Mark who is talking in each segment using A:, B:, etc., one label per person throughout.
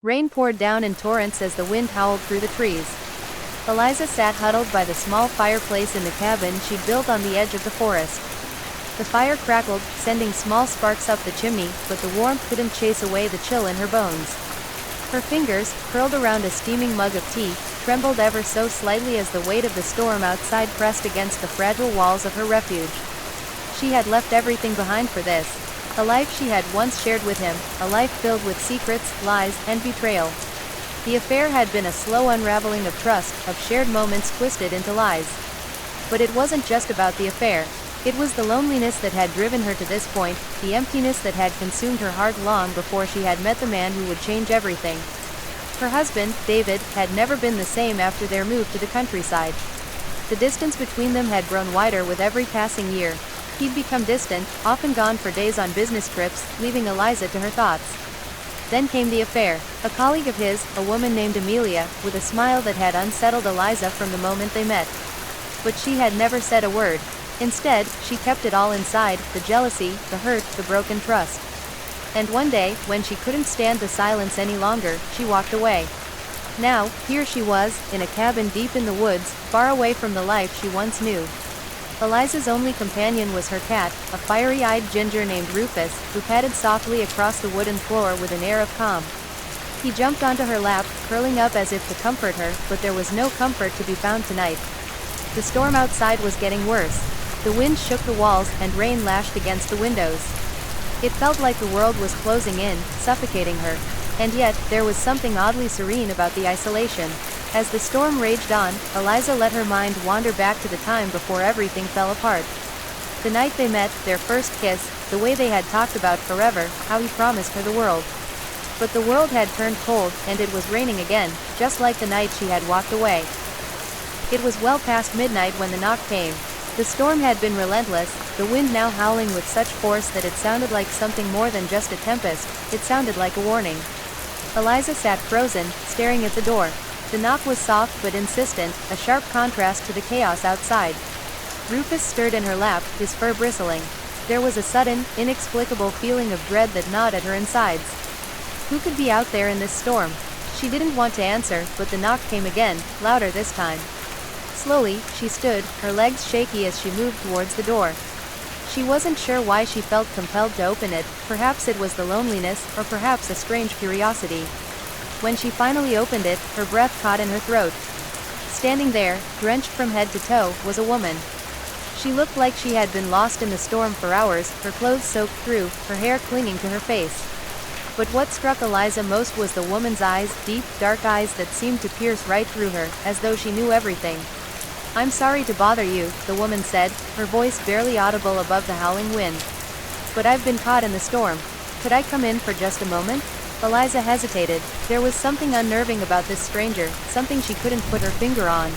A: Rain poured down in torrents as the wind howled through the trees. Eliza sat huddled by the small fireplace in the cabin she'd built on the edge of the forest. The fire crackled, sending small sparks up the chimney, but the warmth couldn't chase away the chill in her bones. Her fingers, curled around a steaming mug of tea, trembled ever so slightly as the weight of the storm outside pressed against the fragile walls of her refuge. She had left everything behind for this. A life she had once shared with him, a life filled with secrets, lies, and betrayal. The affair had been a slow unraveling of trust, of shared moments twisted into lies. But it wasn't just about the affair. It was the loneliness that had driven her to this point, the emptiness that had consumed her heart long before she had met the man who would change everything. Her husband, David, had never been the same after their move to the countryside. The distance between them had grown wider with every passing year. He'd become distant, often gone for days on business trips, leaving Eliza to her thoughts. Then came the affair. A colleague of his, a woman named Amelia, with a smile that had unsettled Eliza from the moment they met. But she had never said a word. Instead, she kept it all inside, the jealousy, the hurt, the broken trust. And one day, when she couldn't stand the silence any longer, she walked away. Now, here she was, in a cabin deep in the woods, far away from the life she once knew. Eliza's only companion was her cat, a fiery-eyed ginger named Rufus, who padded softly across the wooden floor with an air of calm. He jumped onto her lap, curling up as if to comfort her, but there was no comfort to be found tonight. The storm outside was getting worse. The wind shook the walls, and rain lashed against the windows. It felt like the world was closing in, suffocating her. And yet, there was something oddly serene about the isolation. As the storm raged on, Eliza let her mind wander back to the time before everything fell apart. The night they met, their first kiss, the way they had talked about forever, how he promised her the world. But the world had turned cold, and it was raining again, just like the night she had walked away. It was well past midnight when the knock came. The storm had been relentless, the wind now howling with such force that it sounded like something more than just a tempest, it sounded like a warning. Eliza sat frozen, staring at the door. The knock was soft but insistent, a sharp contrast to the chaos outside. Rufus stirred in her lap, his fur bristling. There was a sudden, inexplicable feeling of dread that gnawed at her insides. Who could be out there in this storm? She didn't want to answer, but the knock came again, louder this time. Slowly, she stood, her legs shaky as she moved towards the door. She wasn't sure why she felt compelled to open it, perhaps it was the loneliness, or perhaps a strange curiosity. When she finally opened it, her breath caught in her throat. Standing there, drenched from head to toe, was a woman. She looked like she had been lost in the storm for hours, her clothes soaked through, her hair clinging to her face. But what struck Eliza most was the woman's eyes, deep, dark eyes that seemed to pierce right through her, as though she knew everything. "I'm sorry to bother you," the woman said, her voice barely audible above the howling wind. "But I've been caught in the storm. Could I come in for just a moment?" Eliza hesitated. There was something unnerving about this stranger, something she couldn't put her finger on.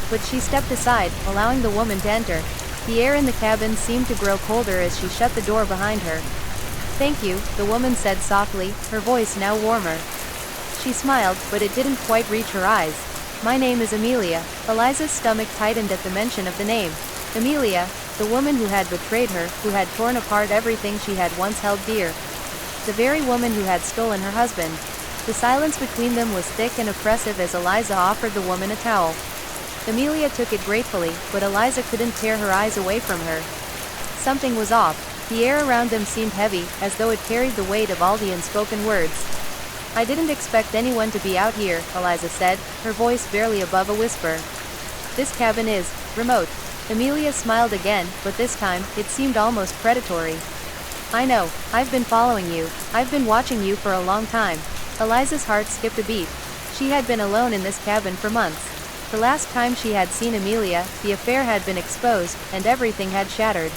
A: But she stepped aside, allowing the woman to enter. The air in the cabin seemed to grow colder as she shut the door behind her. "Thank you," the woman said softly, her voice now warmer. She smiled, but it didn't quite reach her eyes. "My name is Amelia." Eliza's stomach tightened at the mention of the name. Amelia, the woman who had betrayed her, who had torn apart everything she had once held dear. The very woman who had stolen her husband. The silence between them was thick and oppressive as Eliza offered the woman a towel. Amelia took it gratefully, but Eliza couldn't tear her eyes away from her. Something was off. The air around them seemed heavy, as though it carried the weight of all the unspoken words. "I didn't expect anyone to be out here," Eliza said, her voice barely above a whisper. "This cabin is remote." Amelia smiled again, but this time, it seemed almost predatory. "I know. I've been following you. I've been watching you for a long time." Eliza's heart skipped a beat. She had been alone in this cabin for months. The last time she had seen Amelia, the affair had been exposed, and everything had shattered.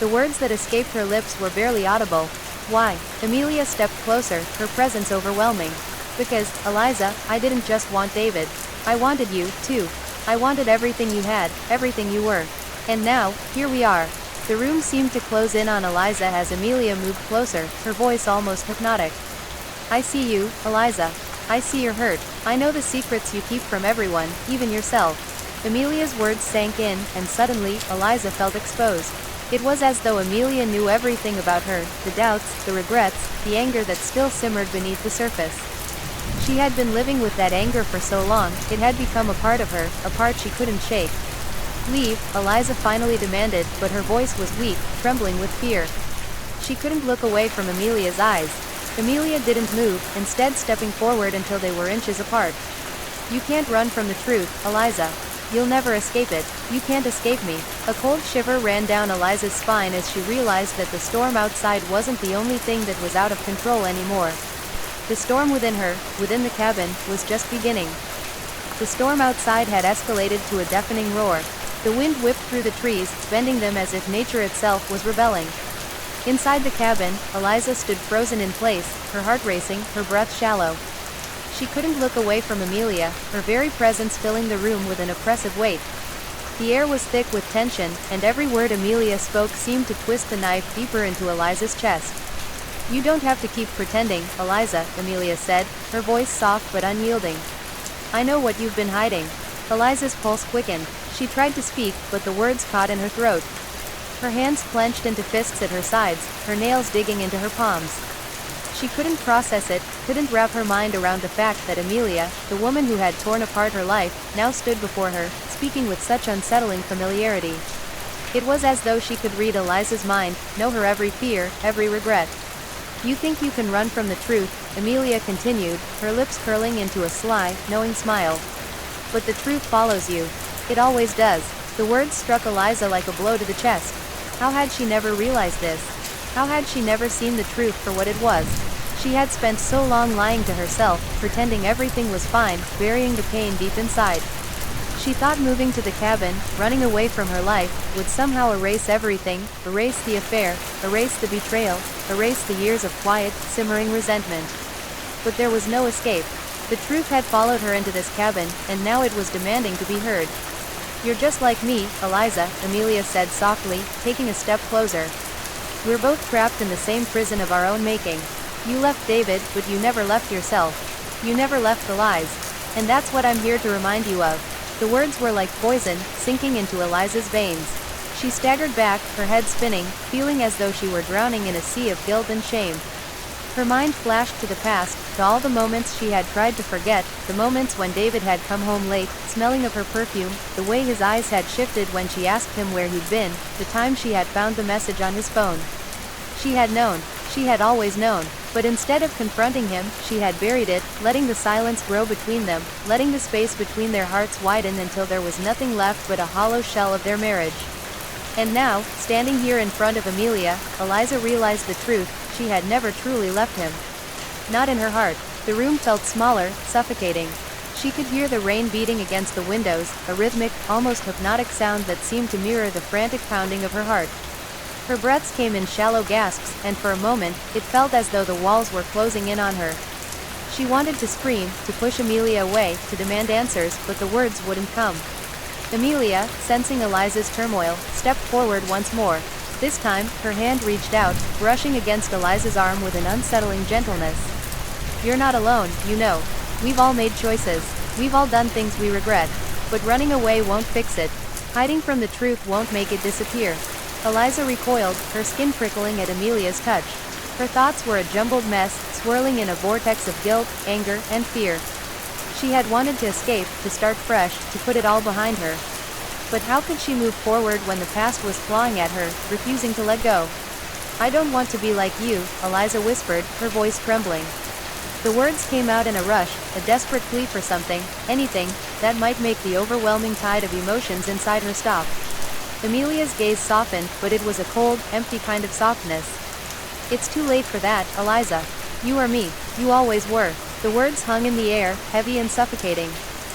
A: The words that escaped her lips were barely audible. "Why?" Amelia stepped closer, her presence overwhelming. "Because, Eliza, I didn't just want David. I wanted you, too. I wanted everything you had, everything you were. And now, here we are." The room seemed to close in on Eliza as Amelia moved closer, her voice almost hypnotic. "I see you, Eliza. I see your hurt. I know the secrets you keep from everyone, even yourself." Amelia's words sank in, and suddenly, Eliza felt exposed. It was as though Amelia knew everything about her, the doubts, the regrets, the anger that still simmered beneath the surface. She had been living with that anger for so long, it had become a part of her, a part she couldn't shake. Leave, Eliza finally demanded, but her voice was weak, trembling with fear. She couldn't look away from Amelia's eyes. Amelia didn't move, instead stepping forward until they were inches apart. You can't run from the truth, Eliza. You'll never escape it. You can't escape me. A cold shiver ran down Eliza's spine as she realized that the storm outside wasn't the only thing that was out of control anymore. The storm within her, within the cabin, was just beginning. The storm outside had escalated to a deafening roar. The wind whipped through the trees, bending them as if nature itself was rebelling. Inside the cabin, Eliza stood frozen in place, her heart racing, her breath shallow. She couldn't look away from Amelia, her very presence filling the room with an oppressive weight. The air was thick with tension, and every word Amelia spoke seemed to twist the knife deeper into Eliza's chest. You don't have to keep pretending, Eliza, Amelia said, her voice soft but unyielding. I know what you've been hiding. Eliza's pulse quickened. She tried to speak, but the words caught in her throat. Her hands clenched into fists at her sides, her nails digging into her palms. She couldn't process it, couldn't wrap her mind around the fact that Amelia, the woman who had torn apart her life, now stood before her, speaking with such unsettling familiarity. It was as though she could read Eliza's mind, know her every fear, every regret. You think you can run from the truth, Amelia continued, her lips curling into a sly, knowing smile. But the truth follows you. It always does. The words struck Eliza like a blow to the chest. How had she never realized this? How had she never seen the truth for what it was? She had spent so long lying to herself, pretending everything was fine, burying the pain deep inside. She thought moving to the cabin, running away from her life, would somehow erase everything, erase the affair, erase the betrayal, erase the years of quiet, simmering resentment. But there was no escape. The truth had followed her into this cabin, and now it was demanding to be heard. You're just like me, Eliza, Amelia said softly, taking a step closer. We're both trapped in the same prison of our own making. You left David, but you never left yourself. You never left the lies. And that's what I'm here to remind you of. The words were like poison, sinking into Eliza's veins. She staggered back, her head spinning, feeling as though she were drowning in a sea of guilt and shame. Her mind flashed to the past, to all the moments she had tried to forget, the moments when David had come home late, smelling of her perfume, the way his eyes had shifted when she asked him where he'd been, the time she had found the message on his phone. She had known. She had always known. But instead of confronting him, she had buried it, letting the silence grow between them, letting the space between their hearts widen until there was nothing left but a hollow shell of their marriage. And now, standing here in front of Amelia, Eliza realized the truth. She had never truly left him. Not in her heart. The room felt smaller, suffocating. She could hear the rain beating against the windows, a rhythmic, almost hypnotic sound that seemed to mirror the frantic pounding of her heart. Her breaths came in shallow gasps, and for a moment, it felt as though the walls were closing in on her. She wanted to scream, to push Amelia away, to demand answers, but the words wouldn't come. Amelia, sensing Eliza's turmoil, stepped forward once more. This time, her hand reached out, brushing against Eliza's arm with an unsettling gentleness. You're not alone, you know. We've all made choices. We've all done things we regret. But running away won't fix it. Hiding from the truth won't make it disappear. Eliza recoiled, her skin prickling at Amelia's touch. Her thoughts were a jumbled mess, swirling in a vortex of guilt, anger, and fear. She had wanted to escape, to start fresh, to put it all behind her. But how could she move forward when the past was clawing at her, refusing to let go? I don't want to be like you, Eliza whispered, her voice trembling. The words came out in a rush, a desperate plea for something, anything, that might make the overwhelming tide of emotions inside her stop. Amelia's gaze softened, but it was a cold, empty kind of softness. It's too late for that, Eliza. You are me. You always were. The words hung in the air, heavy and suffocating.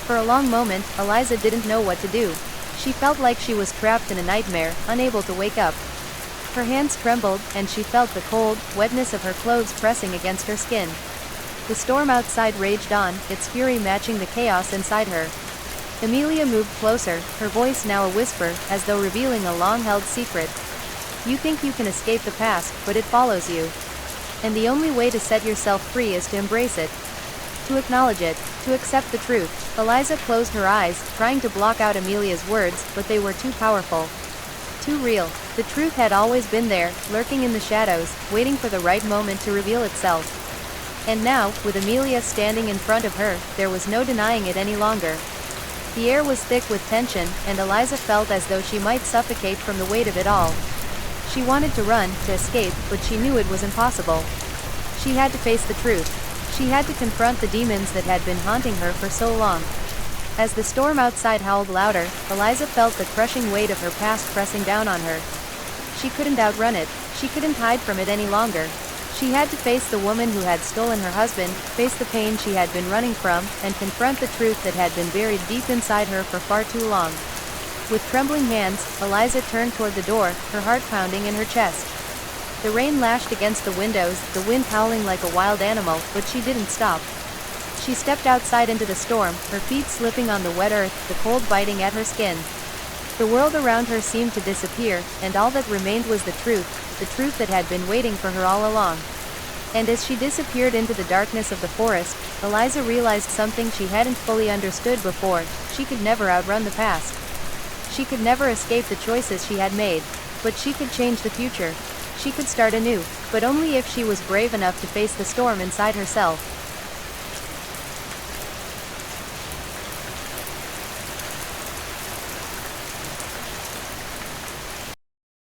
A: For a long moment, Eliza didn't know what to do. She felt like she was trapped in a nightmare, unable to wake up. Her hands trembled, and she felt the cold, wetness of her clothes pressing against her skin. The storm outside raged on, its fury matching the chaos inside her. Amelia moved closer, her voice now a whisper, as though revealing a long-held secret. You think you can escape the past, but it follows you. And the only way to set yourself free is to embrace it. To acknowledge it, to accept the truth. Eliza closed her eyes, trying to block out Amelia's words, but they were too powerful. Too real. The truth had always been there, lurking in the shadows, waiting for the right moment to reveal itself. And now, with Amelia standing in front of her, there was no denying it any longer. The air was thick with tension, and Eliza felt as though she might suffocate from the weight of it all. She wanted to run, to escape, but she knew it was impossible. She had to face the truth. She had to confront the demons that had been haunting her for so long. As the storm outside howled louder, Eliza felt the crushing weight of her past pressing down on her. She couldn't outrun it. She couldn't hide from it any longer. She had to face the woman who had stolen her husband, face the pain she had been running from, and confront the truth that had been buried deep inside her for far too long. With trembling hands, Eliza turned toward the door, her heart pounding in her chest. The rain lashed against the windows, the wind howling like a wild animal, but she didn't stop. She stepped outside into the storm, her feet slipping on the wet earth, the cold biting at her skin. The world around her seemed to disappear, and all that remained was the truth that had been waiting for her all along. And as she disappeared into the darkness of the forest, Eliza realized something she hadn't fully understood before: she could never outrun the past. She could never escape the choices she had made. But she could change the future. She could start anew, but only if she was brave enough to face the storm inside herself.